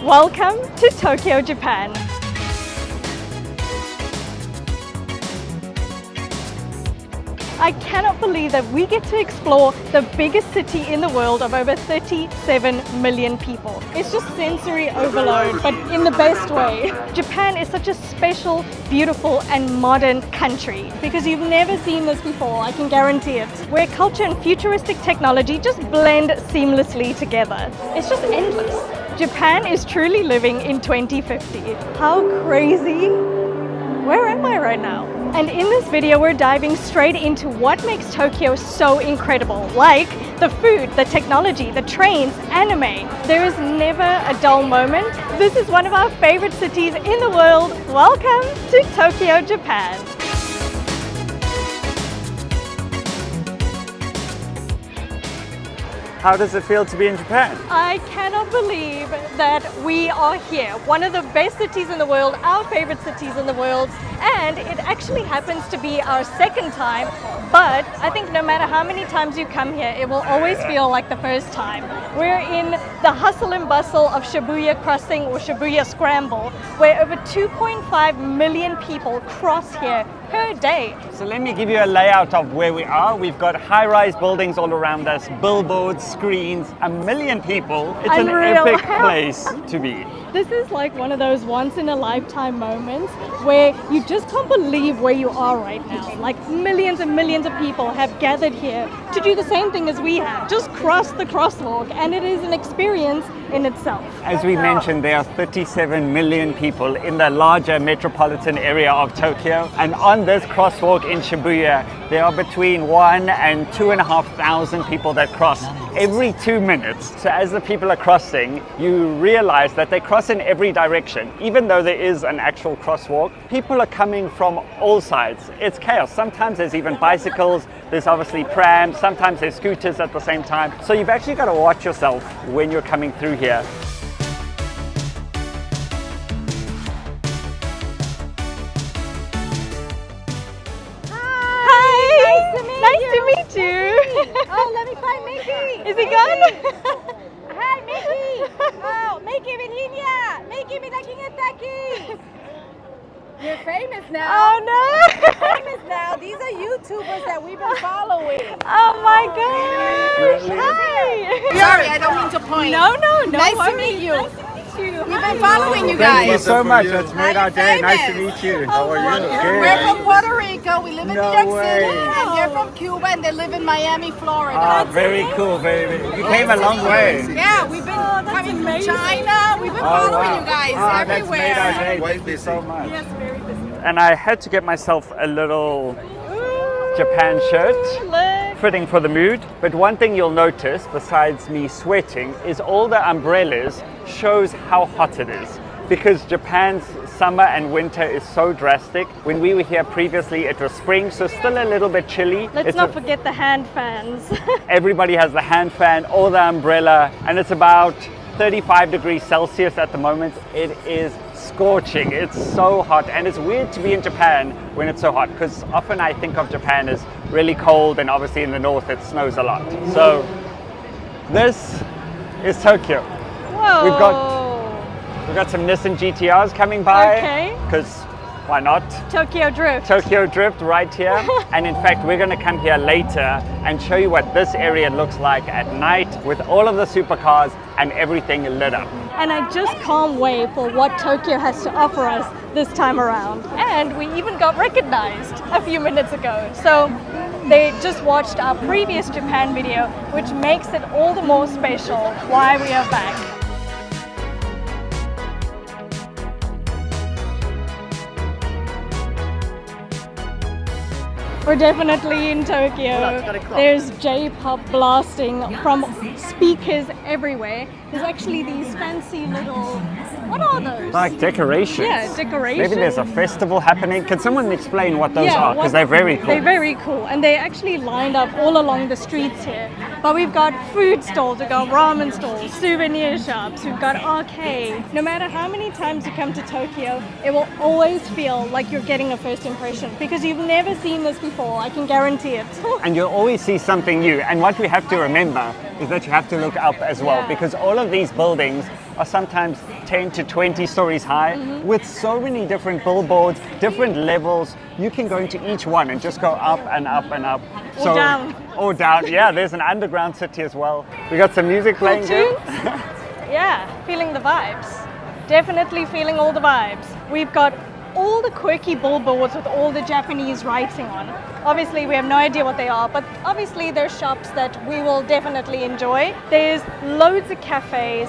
Welcome to Tokyo, Japan. I cannot believe that we get to explore the biggest city in the world of over 37 million people. It's just sensory overload, but in the best way. Japan is such a special, beautiful and modern country because you've never seen this before, I can guarantee it. Where culture and futuristic technology just blend seamlessly together. It's just endless. Japan is truly living in 2050. How crazy! Where am I right now? And in this video, we're diving straight into what makes Tokyo so incredible, like the food, the technology, the trains, anime. There is never a dull moment. This is one of our favorite cities in the world. Welcome to Tokyo, Japan. How does it feel to be in Japan? I cannot believe that we are here. One of the best cities in the world, our favorite cities in the world, and it actually happens to be our second time, but I think no matter how many times you come here, it will always feel like the first time. We're in the hustle and bustle of Shibuya Crossing or Shibuya Scramble, where over 2.5 million people cross here per day. So let me give you a layout of where we are. We've got high-rise buildings all around us, billboards, screens, 1 million people. It's Unreal. an epic place to be. This is like one of those once-in-a-lifetime moments where you just can't believe where you are right now. Like millions and millions of people have gathered here to do the same thing as we have, just cross the crosswalk, and it is an experience in itself. As we mentioned, there are 37 million people in the larger metropolitan area of Tokyo, and on this crosswalk in Shibuya, there are between 1,000 and 2,500 people that cross every 2 minutes. So as the people are crossing, you realize that they cross in every direction. Even though there is an actual crosswalk, people are coming from all sides. It's chaos. Sometimes there's even bicycles, there's obviously prams, sometimes there's scooters at the same time. So you've actually got to watch yourself when you're coming through here. Nice to meet you. Oh, let me find Mickey. Is he gone? Hi, Mickey. Oh, Mickey, Virginia. Mickey, mira quién está aquí. You're famous now. Oh no! You're famous now. These are YouTubers that we've been following. Oh my gosh! Really? Hi! Sorry, I don't mean to point. No. Nice to worries. meet you. Nice to meet you. We've been following you Thank you guys. so much. That's made our day. I'm Nice to famous. meet you. How are you? We're from Puerto Rico. We live in No New York way. City, and they're from Cuba, and they live in Miami, Florida. Ah, very cool, very. You came a long way. Yeah, we've been coming from amazing. China. We've been Oh, following wow. you guys Ah, everywhere. That's made our day. Thank you so much. Yes, very busy. And I had to get myself a little Japan shirt, Look. fitting for the mood. But one thing you'll notice, besides me sweating, is all the umbrellas shows how hot it is. Because Japan's summer and winter is so drastic. When we were here previously, it was spring, so still a little bit chilly. Let's not forget the hand fans. Everybody has the hand fan or the umbrella, and it's about 35 degrees Celsius at the moment. It is scorching. It's so hot, and it's weird to be in Japan when it's so hot, because often I think of Japan as really cold, and obviously in the north it snows a lot. So this is Tokyo. Whoa. We've got some Nissan GTRs coming by. Okay. Because why not? Tokyo Drift. Tokyo Drift right here. And in fact, we're going to come here later and show you what this area looks like at night with all of the supercars and everything lit up. And I just can't wait for what Tokyo has to offer us this time around. And we even got recognized a few minutes ago. So they just watched our previous Japan video, which makes it all the more special why we are back. We're definitely in Tokyo. There's J-pop blasting from speakers everywhere. There's actually these fancy little, what are those? Like decorations. Yeah, decorations. Maybe there's a festival happening. Can someone explain what those are? Because they're very cool. They're very cool, and they're actually lined up all along the streets here. But we've got food stalls, we've got ramen stalls, souvenir shops, we've got arcades. No matter how many times you come to Tokyo, it will always feel like you're getting a first impression because you've never seen this before, I can guarantee it. And you'll always see something new. And what we have to remember is that you have to look up as well, Yeah. because all of these buildings are sometimes 10 to 20 stories high with so many different billboards, different levels. You can go into each one and just go up and up and up. Or down. Or down, yeah, there's an underground city as well. We got some music playing Cool here. Yeah, feeling the vibes. Definitely feeling all the vibes. We've got all the quirky billboards with all the Japanese writing on. Obviously, we have no idea what they are, but obviously there's shops that we will definitely enjoy. There's loads of cafes,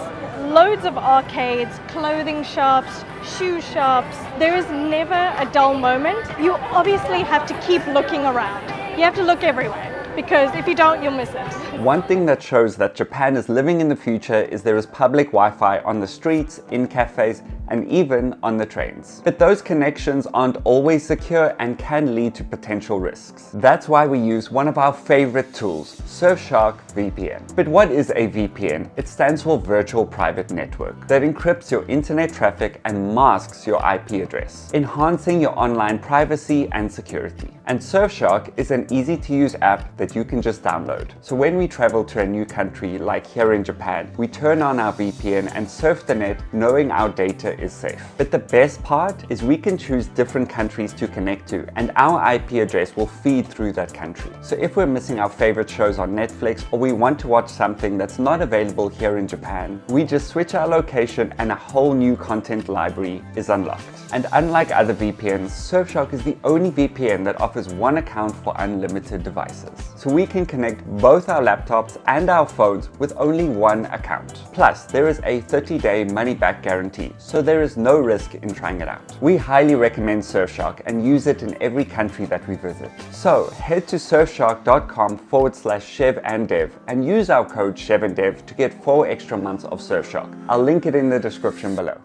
loads of arcades, clothing shops, shoe shops. There is never a dull moment. You obviously have to keep looking around. You have to look everywhere, because if you don't, you'll miss it. One thing that shows that Japan is living in the future is there is public Wi-Fi on the streets, in cafes, and even on the trains. But those connections aren't always secure and can lead to potential risks. That's why we use one of our favorite tools, Surfshark VPN. But what is a VPN? It stands for Virtual Private Network, that encrypts your internet traffic and masks your IP address, enhancing your online privacy and security. And Surfshark is an easy-to-use app that you can just download. So when we travel to a new country, like here in Japan, we turn on our VPN and surf the net knowing our data is safe. But the best part is we can choose different countries to connect to, and our IP address will feed through that country. So if we're missing our favorite shows on Netflix, or we want to watch something that's not available here in Japan, we just switch our location and a whole new content library is unlocked. And unlike other VPNs, Surfshark is the only VPN that offers one account for unlimited devices. So we can connect both our laptops and our phones with only one account. Plus, there is a 30-day money-back guarantee, so there is no risk in trying it out. We highly recommend Surfshark and use it in every country that we visit. So head to surfshark.com/chev and dev and use our code chev&dev to get 4 extra months of Surfshark. I'll link it in the description below.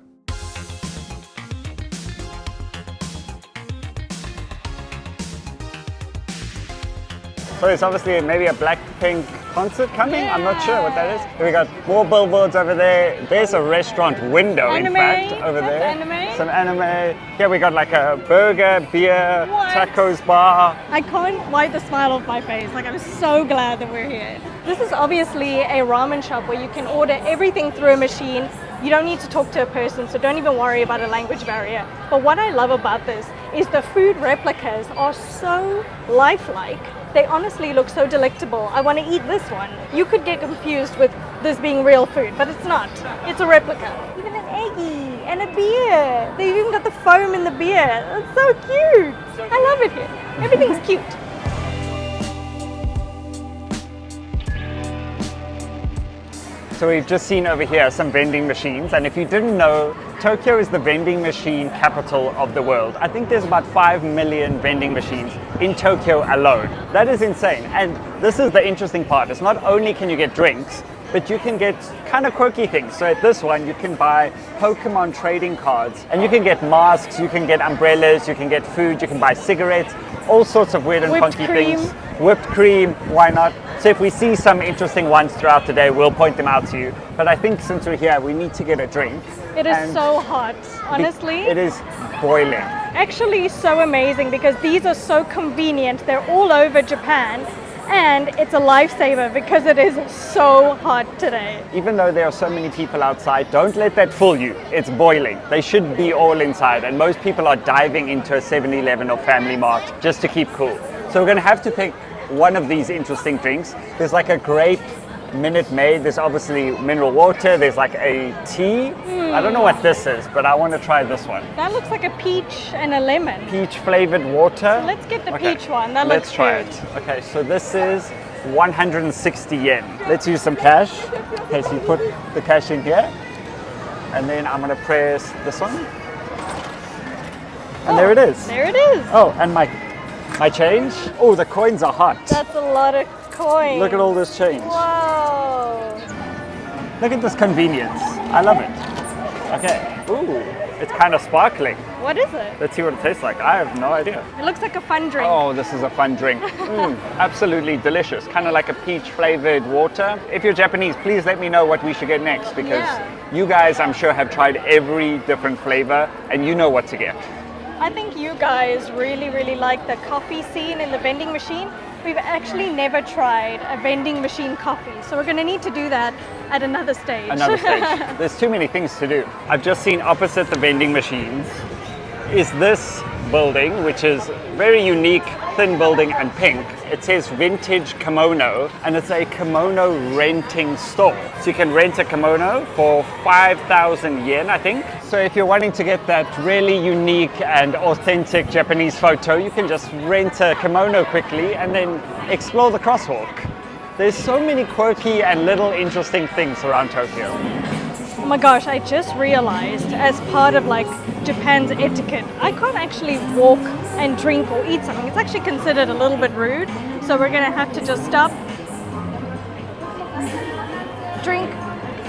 So it's obviously maybe a Blackpink concert coming. I'm not sure what that is. We got more billboards over there. There's a restaurant window, Anime. in fact, over That's there. anime. Some anime. Yeah, we got like a burger, beer, What? tacos bar. I can't wipe the smile off my face. Like, I'm so glad that we're here. This is obviously a ramen shop where you can order everything through a machine. You don't need to talk to a person, so don't even worry about a language barrier. But what I love about this is the food replicas are so lifelike. They honestly look so delectable. I want to eat this one. You could get confused with this being real food, but it's not. It's a replica. Even an eggie and a beer. They even got the foam in the beer. It's so cute. I love it here. Everything's cute. So we've just seen over here some vending machines, and if you didn't know, Tokyo is the vending machine capital of the world. I think there's about 5 million vending machines in Tokyo alone. That is insane. And this is the interesting part. It's not only can you get drinks, but you can get kind of quirky things. So at this one, you can buy Pokemon trading cards, and you can get masks, you can get umbrellas, you can get food, you can buy cigarettes, all sorts of weird and Whipped funky cream. things. Whipped cream, why not? So if we see some interesting ones throughout the day, we'll point them out to you. But I think since we're here, we need to get a drink. It is And so hot, honestly. It is boiling. Actually so amazing because these are so convenient. They're all over Japan, and it's a lifesaver because it is so hot today. Even though there are so many people outside, don't let that fool you. It's boiling. They should be all inside, and most people are diving into a 7-Eleven or Family Mart just to keep cool. So we're going to have to pick one of these interesting drinks. There's like a grape Minute Maid, there's obviously mineral water, there's like a tea. I don't know what this is, but I want to try this one. That looks like a peach and a lemon. Peach flavored water. Let's get the Okay, peach one. That let's looks try good. it. Okay, so this is 160 yen. Let's use some cash. Okay, so you put the cash in here, and then I'm gonna press this one. And there it is. There it is. Oh, and my change. Oh, the coins are hot. That's a lot of coins. Look at all this change. Whoa. Look at this convenience. I love it. Okay. Ooh, it's kind of sparkling. What is it? Let's see what it tastes like. I have no idea. It looks like a fun drink. Oh, this is a fun drink. Absolutely delicious. Kind of like a peach flavored water. If you're Japanese, please let me know what we should get next, because you guys, I'm sure, have tried every different flavor and you know what to get. I think you guys really, really like the coffee scene in the vending machine, we've actually never tried a vending machine coffee. So we're going to need to do that at another stage. Another stage. There's too many things to do. I've just seen opposite the vending machines is this building, which is very unique, thin building and pink. It says Vintage Kimono, and it's a kimono renting store. So you can rent a kimono for 5,000 yen, I think. So if you're wanting to get that really unique and authentic Japanese photo, you can just rent a kimono quickly and then explore the crosswalk. There's so many quirky and little interesting things around Tokyo. Oh my gosh, I just realized as part of like Japan's etiquette, I can't actually walk and drink or eat something. It's actually considered a little bit rude. So we're gonna have to just stop, drink,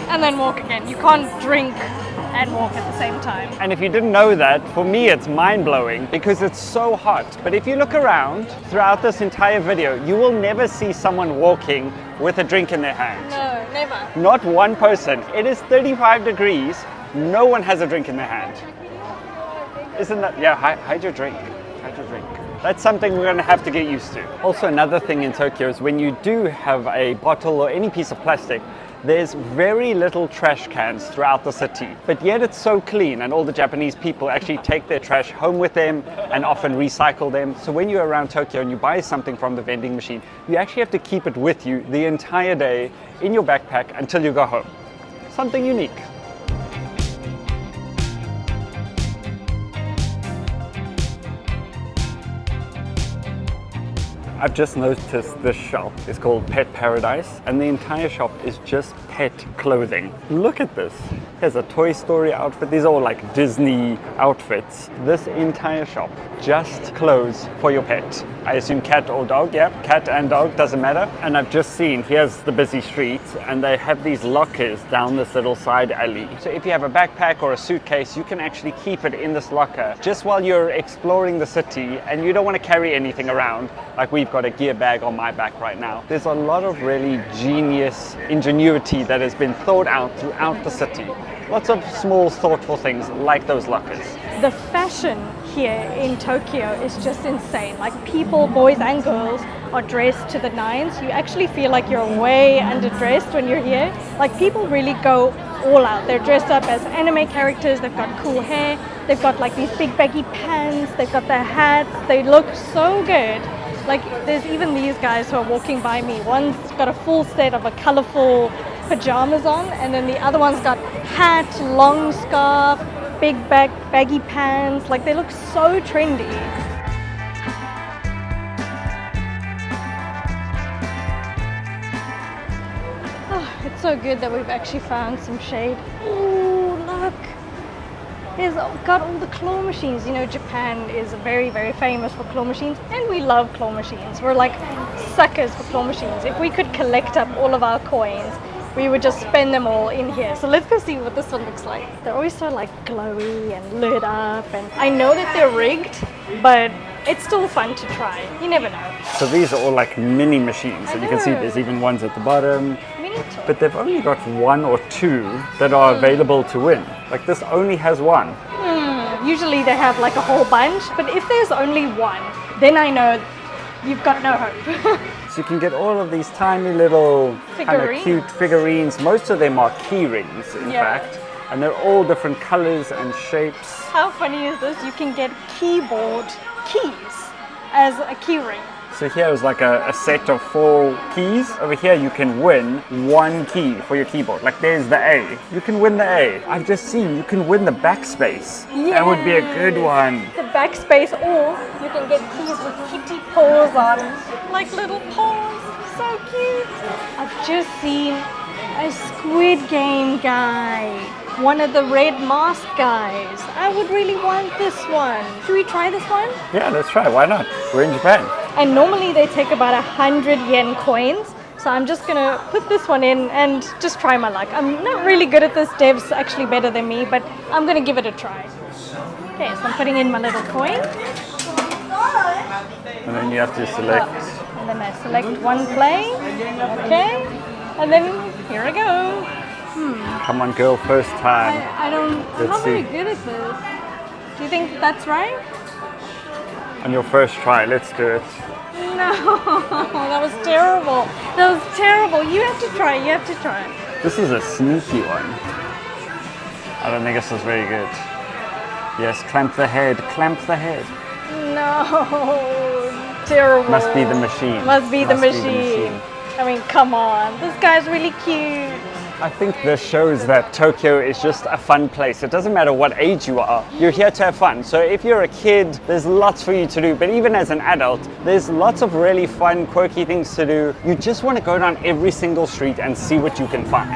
and then walk again. You can't drink and walk at the same time. And if you didn't know that, for me it's mind-blowing because it's so hot. But if you look around throughout this entire video, you will never see someone walking with a drink in their hand. No, never. Not one person. It is 35 degrees. No one has a drink in their hand. Isn't that? Yeah, hide your drink. Hide your drink. That's something we're going to have to get used to. Also, another thing in Tokyo is when you do have a bottle or any piece of plastic, there's very little trash cans throughout the city, but yet it's so clean, and all the Japanese people actually take their trash home with them and often recycle them. So when you're around Tokyo and you buy something from the vending machine, you actually have to keep it with you the entire day in your backpack until you go home. Something unique. I've just noticed this shop is called Pet Paradise, and the entire shop is just pet clothing. Look at this. There's a Toy Story outfit. These are all like Disney outfits. This entire shop, just clothes for your pet. I assume cat or dog, yeah, cat and dog, doesn't matter. And I've just seen, here's the busy street, and they have these lockers down this little side alley. So if you have a backpack or a suitcase, you can actually keep it in this locker just while you're exploring the city and you don't want to carry anything around. Like we've got a gear bag on my back right now. There's a lot of really genius ingenuity that has been thought out throughout the city. Lots of small, thoughtful things like those lockers. The fashion here in Tokyo is just insane. Like people, boys and girls, are dressed to the nines. You actually feel like you're way underdressed when you're here. Like people really go all out. They're dressed up as anime characters. They've got cool hair. They've got like these big baggy pants. They've got their hats. They look so good. Like there's even these guys who are walking by me. One's got a full set of a colorful pajamas on, and then the other one's got hat, long scarf, big baggy pants. Like they look so trendy. Oh, it's so good that we've actually found some shade. Ooh, look. It's got all the claw machines. You know, Japan is very, very famous for claw machines, and we love claw machines. We're like suckers for claw machines. If we could collect up all of our coins, we would just spend them all in here. So let's go see what this one looks like. They're always so like glowy and lit up, and I know that they're rigged, but it's still fun to try. You never know. So these are all like mini machines, and you can see there's even ones at the bottom. But they've only got one or two that are available to win. Like this only has one. Usually they have like a whole bunch, but if there's only one, then I know you've got no hope. So you can get all of these tiny little kind of cute figurines. Most of them are key rings, in fact. And they're all different colors and shapes. How funny is this? You can get keyboard keys as a key ring. So here is like a set of 4 keys. Over here you can win 1 key for your keyboard. Like there's the A. You can win the A. I've just seen you can win the backspace. Yes. That would be a good one. The backspace, or you can get keys with kitty paws on. Like little paws. So cute. I've just seen a Squid Game guy. One of the red mask guys. I would really want this one. Should we try this one? Yeah, let's try. Why not? We're in Japan. And normally they take about 100 yen coins. So I'm just gonna put this one in and just try my luck. I'm not really good at this. Dev's actually better than me, but I'm gonna give it a try. Okay, so I'm putting in my little coin. And then you have to select. And then I select one play. Okay. And then here I go. Come on, girl, first time. I'm not very good at this. Do you think that's right? On your first try, let's do it. No, that was terrible. That was terrible. You have to try. You have to try. This is a sneaky one. I don't think this is very good. Yes, clamp the head, clamp the head. No, terrible. Must be the machine. Must be the machine. I mean, come on. This guy's really cute. I think this shows that Tokyo is just a fun place. It doesn't matter what age you are, you're here to have fun. So if you're a kid, there's lots for you to do. But even as an adult, there's lots of really fun, quirky things to do. You just want to go down every single street and see what you can find.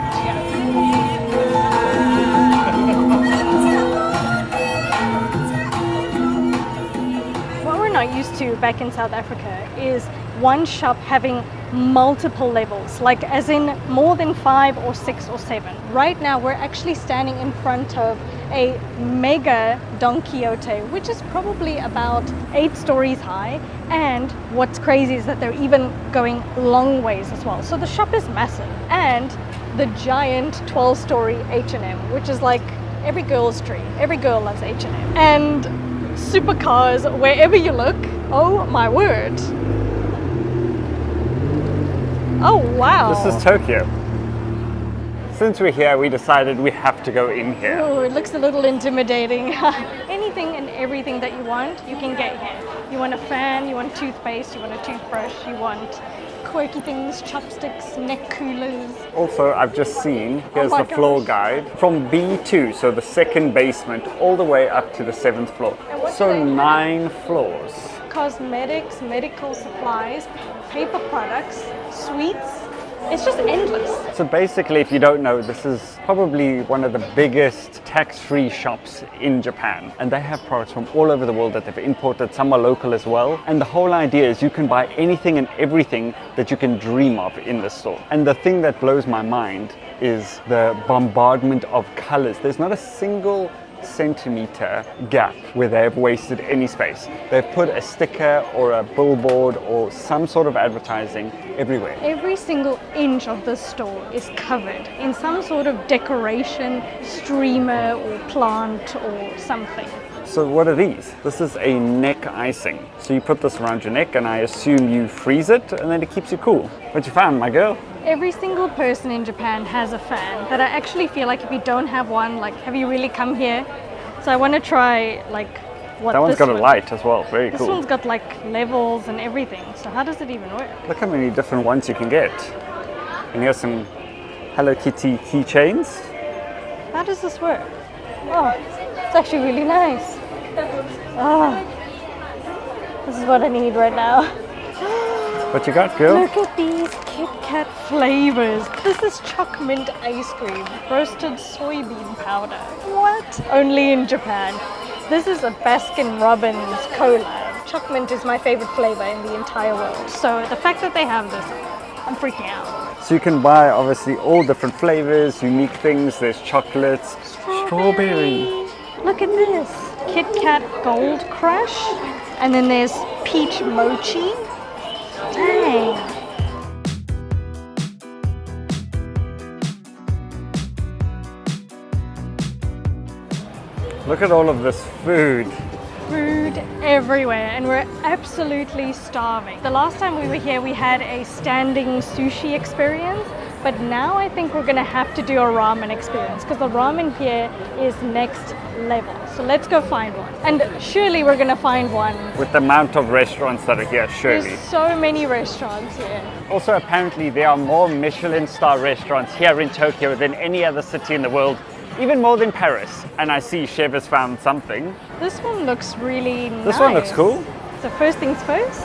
What we're not used to back in South Africa is one shop having multiple levels, like as in more than 5 or 6 or 7. Right now we're actually standing in front of a mega Don Quixote, which is probably about 8 stories high, and what's crazy is that they're even going long ways as well. So the shop is massive, and the giant 12-story H&M, which is like every girl's dream. Every girl loves H&M. And supercars wherever you look. Oh my word. Oh wow. This is Tokyo. Since we're here, we decided we have to go in here. Oh, it looks a little intimidating. Anything and everything that you want, you can get here. You want a fan, you want toothpaste, you want a toothbrush, you want quirky things, chopsticks, neck coolers. Also, I've just seen, here's the floor gosh. guide, from B2, so the second basement, all the way up to the 7th floor. And what do So they have? 9 floors. Cosmetics, medical supplies, paper products, sweets. It's just endless. So basically, if you don't know, this is probably one of the biggest tax-free shops in Japan. And they have products from all over the world that they've imported. Some are local as well. And the whole idea is you can buy anything and everything that you can dream of in the store. And the thing that blows my mind is the bombardment of colors. There's not a single centimeter gap where they've wasted any space. They've put a sticker or a billboard or some sort of advertising everywhere. Every single inch of the store is covered in some sort of decoration, streamer or plant or something. So what are these? This is a neck icing. So you put this around your neck and I assume you freeze it and then it keeps you cool. What you found, my girl? Every single person in Japan has a fan, but I actually feel like if you don't have one, like, have you really come here? So I want to try like what That one's this got a one- light as well, very This cool. one's got like levels and everything. So how does it even work? Look how many different ones you can get. And here's some Hello Kitty keychains. How does this work? Oh, it's actually really nice. Oh, this is what I need right now. What you got, girl? Look at these Kit Kat flavors. This is choc mint ice cream, roasted soybean powder. What? Only in Japan. This is a Baskin Robbins collab. Choc mint is my favorite flavor in the entire world. So the fact that they have this, I'm freaking out. So you can buy obviously all different flavors, unique things. There's chocolates, strawberry. Look at this. Kit Kat Gold Crush. And then there's peach mochi. Dang. Look at all of this food. Food everywhere, and we're absolutely starving. The last time we were here, we had a standing sushi experience, but now I think we're gonna have to do a ramen experience because the ramen here is next level. So let's go find one. And surely we're gonna find one. With the amount of restaurants that are here, surely. There's so many restaurants here. Also, apparently there are more Michelin star restaurants here in Tokyo than any other city in the world, even more than Paris. And I see Chev has found something. This one looks really nice. This one looks cool. So first things first,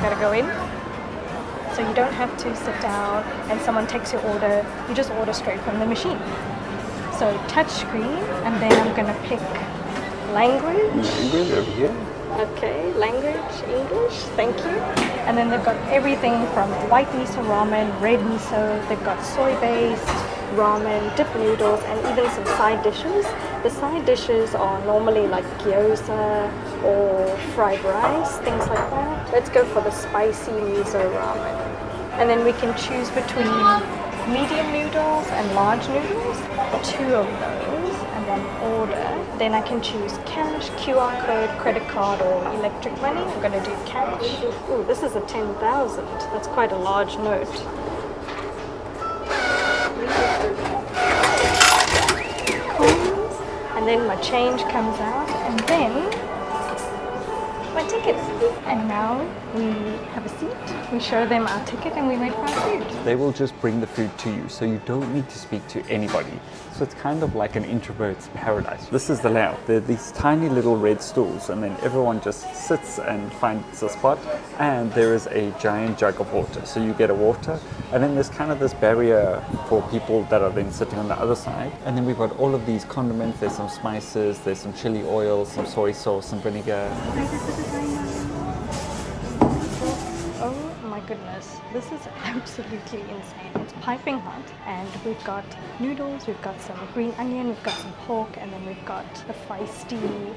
gotta go in. So you don't have to sit down and someone takes your order. You just order straight from the machine. So touch screen, and then I'm gonna pick language. Language over here. Okay, language, English, thank you. And then they've got everything from white miso ramen, red miso, they've got soy-based ramen, dip noodles, and even some side dishes. The side dishes are normally like gyoza or fried rice, things like that. Let's go for the spicy miso ramen. And then we can choose between medium noodles and large noodles, 2 of those, and then order. Then I can choose cash, QR code, credit card, or electric money. I'm going to do cash. Ooh, this is a 10,000. That's quite a large note. Coins. And then my change comes out, and then my ticket. And now we have a seat, we show them our ticket, and we wait for our food. They will just bring the food to you, so you don't need to speak to anybody. So it's kind of like an introvert's paradise. This is the layout. There are these tiny little red stools, and then everyone just sits and finds a spot, and there is a giant jug of water. So you get a water, and then there's kind of this barrier for people that are then sitting on the other side. And then we've got all of these condiments. There's some spices, there's some chili oil, some soy sauce, some vinegar. Oh my goodness, this is absolutely insane. It's piping hot, and we've got noodles, we've got some green onion, we've got some pork, and then we've got a feisty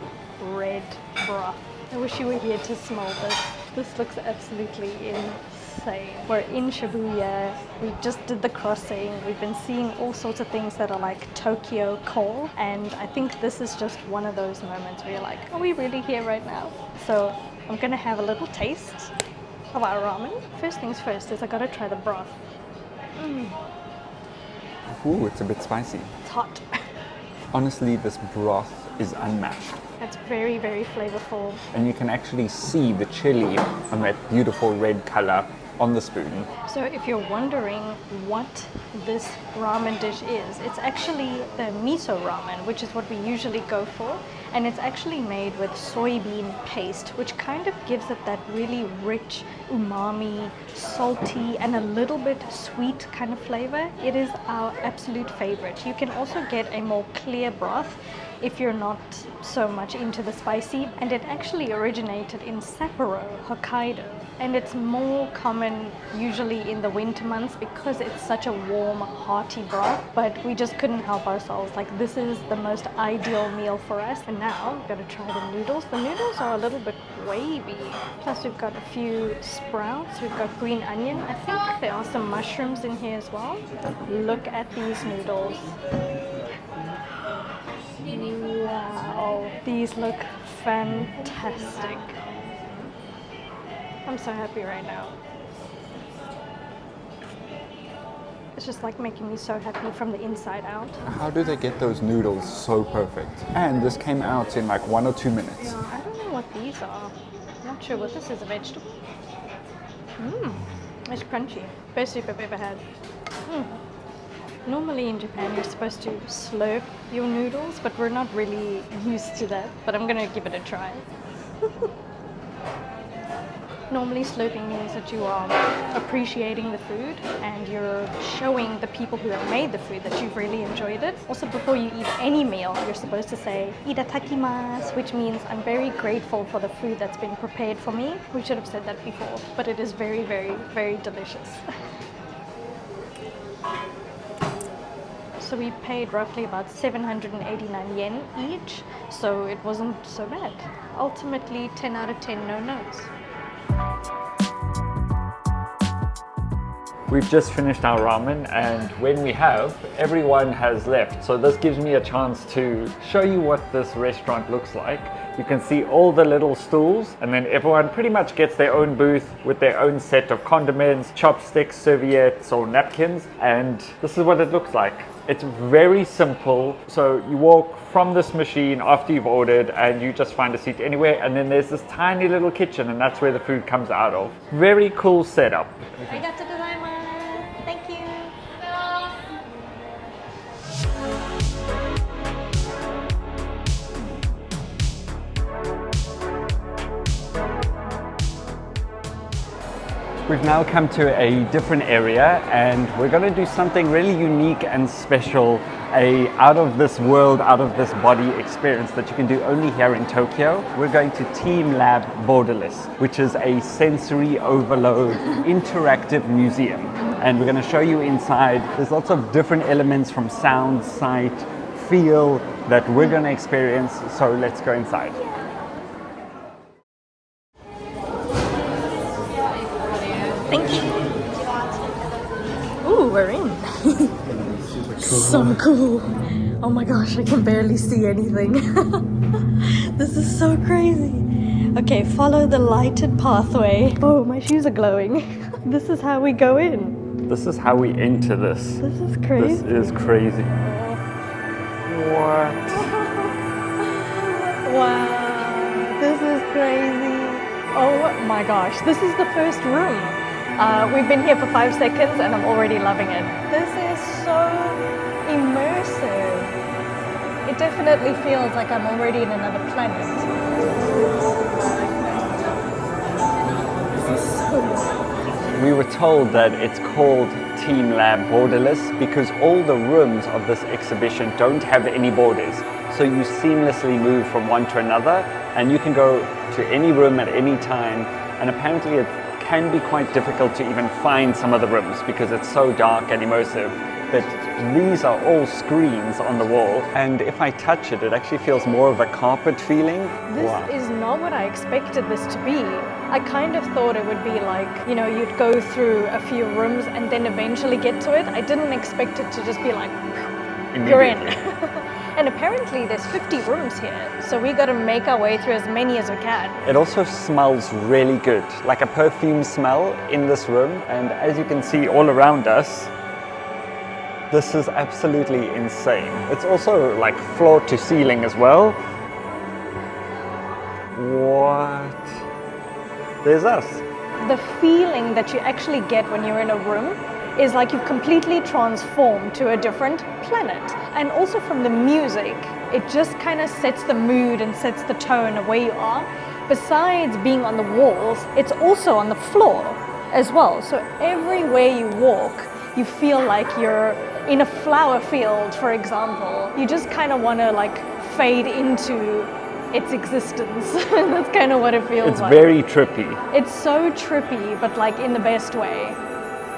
red broth. I wish you were here to smell this. This looks absolutely insane. We're in Shibuya, we just did the crossing, we've been seeing all sorts of things that are like Tokyo core, and I think this is just one of those moments where you're like, are we really here right now? So I'm gonna have a little taste of our ramen. First things first is I gotta try the broth. Ooh, it's a bit spicy. It's hot. Honestly, this broth is unmatched. It's very, very flavorful. And you can actually see the chili on that beautiful red color on the spoon. So if you're wondering what this ramen dish is, it's actually the miso ramen, which is what we usually go for. And it's actually made with soybean paste, which kind of gives it that really rich, umami, salty, and a little bit sweet kind of flavor. It is our absolute favorite. You can also get a more clear broth if you're not so much into the spicy. And it actually originated in Sapporo, Hokkaido. And it's more common usually in the winter months because it's such a warm, hearty broth. But we just couldn't help ourselves. Like, this is the most ideal meal for us. And now we've got to try the noodles. The noodles are a little bit wavy. Plus we've got a few sprouts. We've got green onion. I think there are some mushrooms in here as well. Look at these noodles. Wow, these look fantastic. I'm so happy right now. It's just like making me so happy from the inside out. How do they get those noodles so perfect? And this came out in like 1 or 2 minutes. I don't know what these are. I'm not sure what this is, a vegetable. It's crunchy. Best soup I've ever had. Normally in Japan you're supposed to slurp your noodles, but we're not really used to that. But I'm gonna give it a try. Normally slurping means that you are appreciating the food and you're showing the people who have made the food that you've really enjoyed it. Also, before you eat any meal, you're supposed to say "itadakimasu," which means I'm very grateful for the food that's been prepared for me. We should have said that before, but it is very, very, very delicious. So we paid roughly about 789 yen each, so it wasn't so bad. Ultimately, 10 out of 10 no notes. We've just finished our ramen, and when we have, everyone has left. So this gives me a chance to show you what this restaurant looks like. You can see all the little stools, and then everyone pretty much gets their own booth with their own set of condiments, chopsticks, serviettes, or napkins, and this is what it looks like. It's very simple. So you walk from this machine after you've ordered and you just find a seat anywhere, and then there's this tiny little kitchen, and that's where the food comes out of. Very cool setup. Arigatou gozaimasu. Thank you. We've now come to a different area, and we're going to do something really unique and special, a out of this world, out of this body experience that you can do only here in Tokyo. We're going to Team Lab Borderless, which is a sensory overload interactive museum. And we're going to show you inside. There's lots of different elements from sound, sight, feel that we're going to experience. So let's go inside. Thank you. Ooh, we're in. So cool. Oh my gosh, I can barely see anything. This is so crazy. Okay, follow the lighted pathway. Oh, my shoes are glowing. This is how we go in. This is how we enter this. This is crazy. This is crazy. What? Wow, this is crazy. Oh my gosh, this is the first room. We've been here for 5 seconds and I'm already loving it. This is so immersive. It definitely feels like I'm already in another planet. This is so... We were told that it's called Team Lab Borderless because all the rooms of this exhibition don't have any borders. So you seamlessly move from one to another and you can go to any room at any time. And apparently it can be quite difficult to even find some of the rooms because it's so dark and immersive. But these are all screens on the wall, and if I touch it, it actually feels more of a carpet feeling. This is not what I expected this to be. I kind of thought it would be like, you know, you'd go through a few rooms and then eventually get to it. I didn't expect it to just be like, you're in. And apparently there's 50 rooms here, so we got to make our way through as many as we can. It also smells really good, like a perfume smell in this room. And as you can see all around us, this is absolutely insane. It's also like floor to ceiling as well. What? There's us. The feeling that you actually get when you're in a room is like you've completely transformed to a different planet. And also from the music, it just kind of sets the mood and sets the tone of where you are. Besides being on the walls, it's also on the floor as well. So everywhere you walk, you feel like you're in a flower field, for example. You just kind of want to like fade into its existence. That's kind of what it feels like. It's very trippy. It's so trippy, but like in the best way.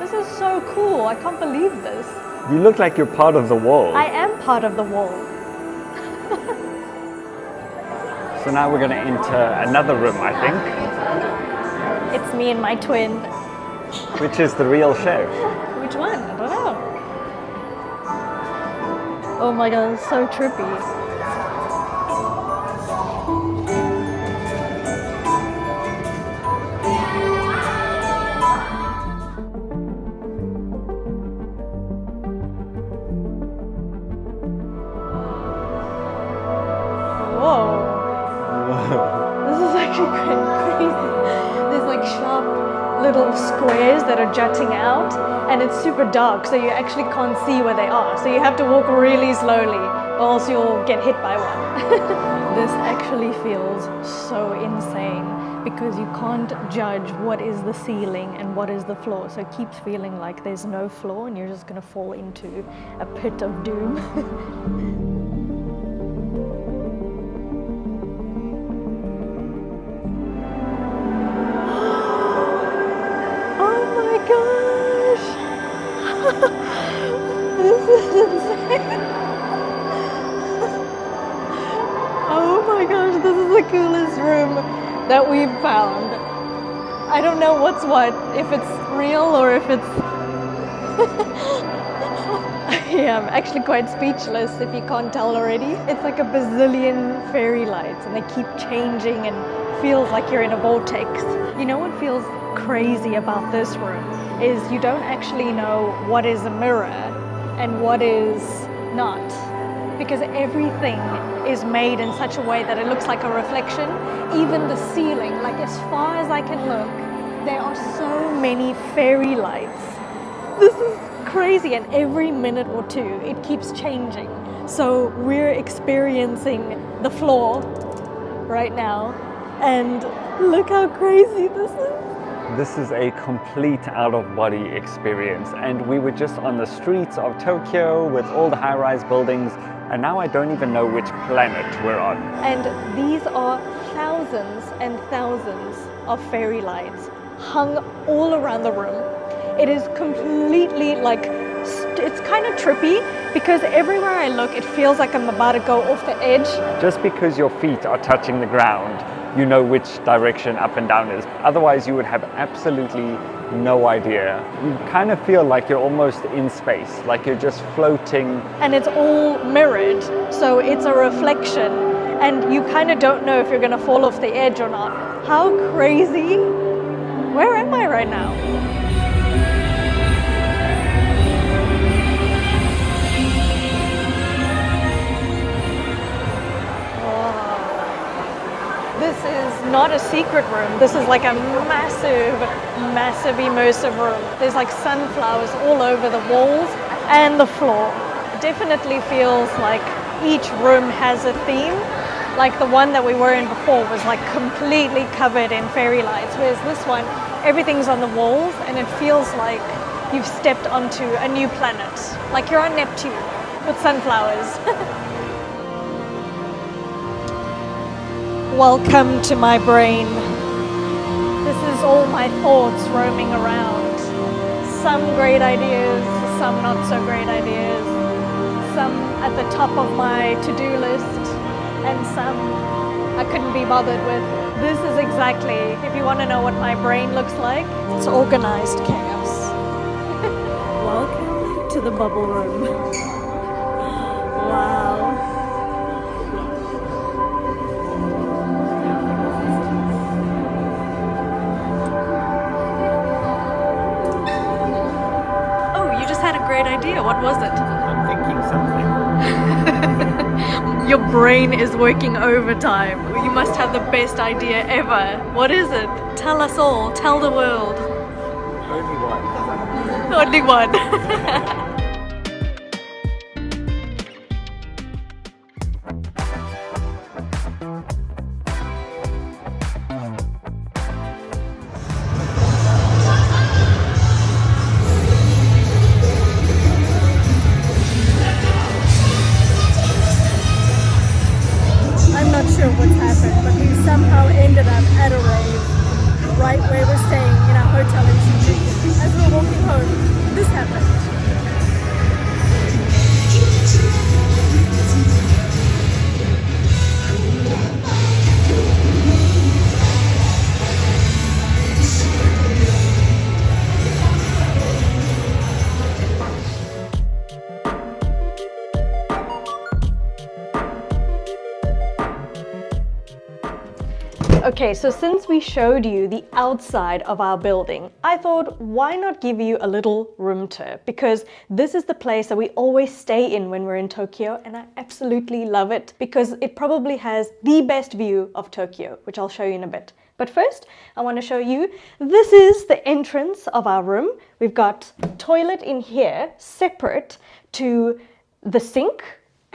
This is so cool. I can't believe this. You look like you're part of the wall. I am part of the wall. So now we're going to enter another room, I think. It's me and my twin. Which is the real chef. Which one? I don't know. Oh my god, it's so trippy. Whoa. This is actually quite crazy. There's like sharp little squares that are jutting out, and it's super dark, so you actually can't see where they are. So you have to walk really slowly, or else you'll get hit by one. This actually feels so insane because you can't judge what is the ceiling and what is the floor. So it keeps feeling like there's no floor and you're just gonna fall into a pit of doom. This is insane. Oh my gosh, this is the coolest room that we've found. I don't know what's what, if it's real or if it's... Yeah, I'm actually quite speechless if you can't tell already. It's like a bazillion fairy lights and they keep changing and feels like you're in a vortex. You know what feels crazy about this room is you don't actually know what is a mirror and what is not, because everything is made in such a way that it looks like a reflection. Even the ceiling, like as far as I can look, there are so many fairy lights. This is crazy, and every minute or two it keeps changing. So we're experiencing the floor right now, and look how crazy this is. This is a complete out-of-body experience, and we were just on the streets of Tokyo with all the high-rise buildings, and now I don't even know which planet we're on. And these are thousands and thousands of fairy lights hung all around the room. It is completely like, it's kind of trippy because everywhere I look it feels like I'm about to go off the edge. Just because your feet are touching the ground you know which direction up and down is. Otherwise, you would have absolutely no idea. You kind of feel like you're almost in space, like you're just floating. And it's all mirrored, so it's a reflection, and you kind of don't know if you're going to fall off the edge or not. How crazy! Where am I right now? This is not a secret room. This is like a massive, massive immersive room. There's like sunflowers all over the walls and the floor. It definitely feels like each room has a theme. Like the one that we were in before was like completely covered in fairy lights, whereas this one, everything's on the walls and it feels like you've stepped onto a new planet. Like you're on Neptune with sunflowers. Welcome to my brain. This is all my thoughts roaming around. Some great ideas, some not so great ideas, some at the top of my to-do list, and some I couldn't be bothered with. This is exactly, if you want to know what my brain looks like, it's organized chaos. Welcome to the bubble room. Wow. Great idea. What was it? I'm thinking something. Your brain is working overtime. You must have the best idea ever. What is it? Tell us all. Tell the world. Only one. Only one. What's happened, but we somehow ended up at a rave right where we're staying in our hotel in Shibuya. As we were walking home, this happened. Okay, so since we showed you the outside of our building, I thought why not give you a little room tour, because this is the place that we always stay in when we're in Tokyo, and I absolutely love it because it probably has the best view of Tokyo, which I'll show you in a bit. But first, I want to show you, this is the entrance of our room. We've got toilet in here, separate to the sink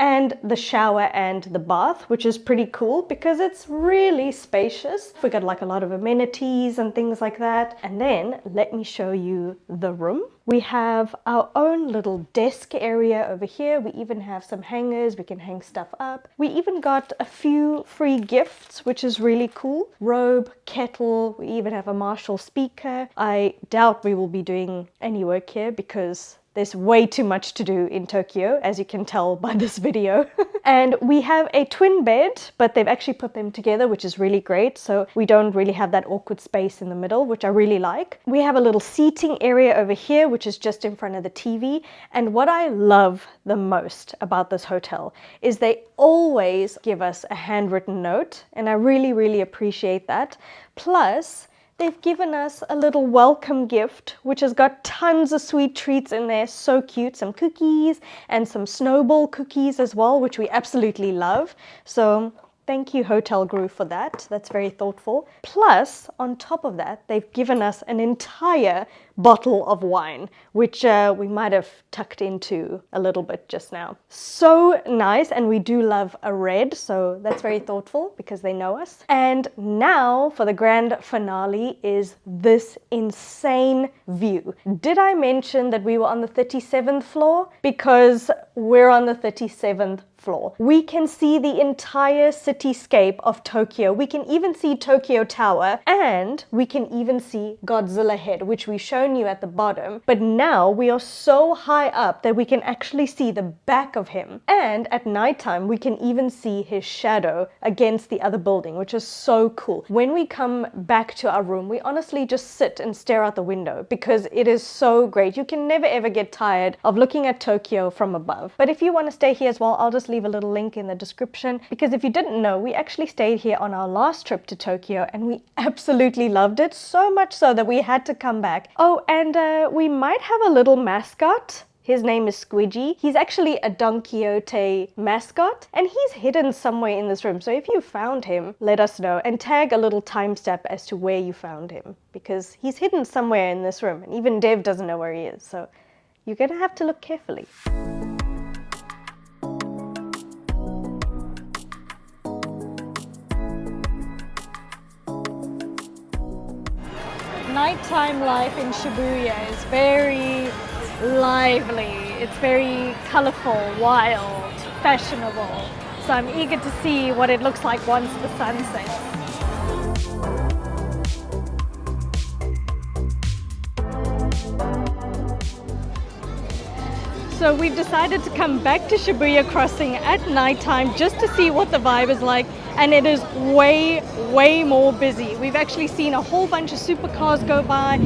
and the shower and the bath, which is pretty cool because it's really spacious. We got like a lot of amenities and things like that. And then let me show you the room. We have our own little desk area over here. We even have some hangers. We can hang stuff up. We even got a few free gifts, which is really cool. Robe, kettle. We even have a Marshall speaker. I doubt we will be doing any work here because there's way too much to do in Tokyo, as you can tell by this video. And we have a twin bed, but they've actually put them together, which is really great. So we don't really have that awkward space in the middle, which I really like. We have a little seating area over here, which is just in front of the TV. And what I love the most about this hotel is they always give us a handwritten note. And I really, really appreciate that. Plus, they've given us a little welcome gift, which has got tons of sweet treats in there. So cute. Some cookies and some snowball cookies as well, which we absolutely love. So thank you, Hotel Group, for that. That's very thoughtful. Plus, on top of that, they've given us an entire bottle of wine, which we might have tucked into a little bit just now. So nice, and we do love a red, so that's very thoughtful because they know us. And now for the grand finale is this insane view. Did I mention that we were on the 37th floor? Because we're on the 37th floor. We can see the entire cityscape of Tokyo. We can even see Tokyo Tower, and we can even see Godzilla head, which we've shown you at the bottom. But now we are so high up that we can actually see the back of him. And at nighttime, we can even see his shadow against the other building, which is so cool. When we come back to our room, we honestly just sit and stare out the window because it is so great. You can never ever get tired of looking at Tokyo from above. But if you want to stay here as well, I'll just leave a little link in the description, because if you didn't know, we actually stayed here on our last trip to Tokyo and we absolutely loved it, so much so that we had to come back. Oh, and we might have a little mascot. His name is Squidgy. He's actually a Don Quixote mascot, and he's hidden somewhere in this room. So if you found him, let us know and tag a little timestamp as to where you found him, because he's hidden somewhere in this room and even Dev doesn't know where he is. So you're gonna have to look carefully. Nighttime life in Shibuya is very lively. It's very colorful, wild, fashionable. So I'm eager to see what it looks like once the sun sets. So we've decided to come back to Shibuya Crossing at nighttime just to see what the vibe is like, and it is way more busy. We've actually seen a whole bunch of supercars go by.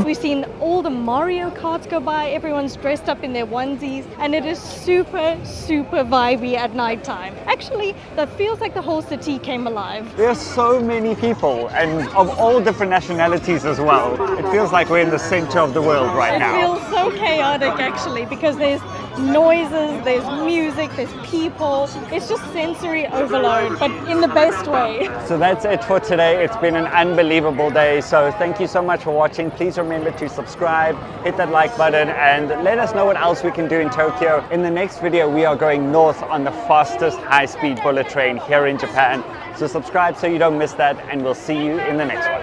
We've seen all the Mario Karts go by. Everyone's dressed up in their onesies, and it is super vibey at nighttime. Actually, that feels like the whole city came alive. There are so many people, and of all different nationalities as well. It feels like we're in the center of the world right now. It feels so chaotic actually, because there's noises, there's music, there's people. It's just sensory overload, but in the best way. So that's it for today. It's been an unbelievable day. So thank you so much for watching. Please remember to subscribe, hit that like button, and let us know what else we can do in Tokyo. In the next video, we are going north on the fastest high-speed bullet train here in Japan. So subscribe so you don't miss that, and we'll see you in the next one.